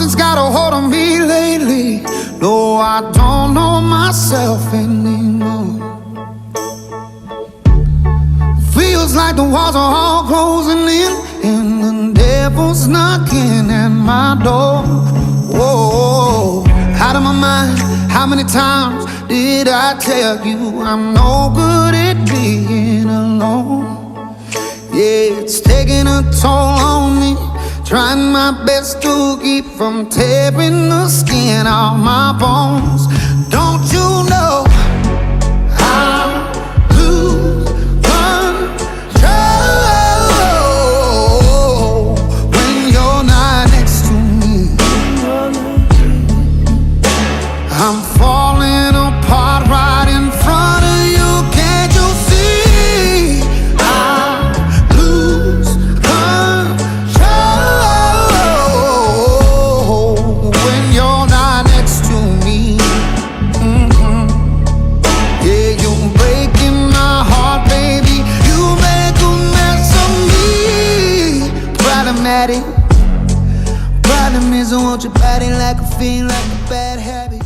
Something's got a hold on me lately. No, I don't know myself anymore. Feels like the walls are all closing in, and the devil's knocking at my door. Whoa, out of my mind. How many times did I tell you I'm no good at being alone? Yeah, it's taking a toll on me, trying my best to keep from tearing the skin off my bones. Don't you know I lose control when you're not next to me? I'm falling apart right in front of you. Can't you see? I lose control when you're not next to me. Yeah, you're breaking my heart, baby. You make a mess of me. Problematic. Problem is I want your body like a fiend, like a bad habit.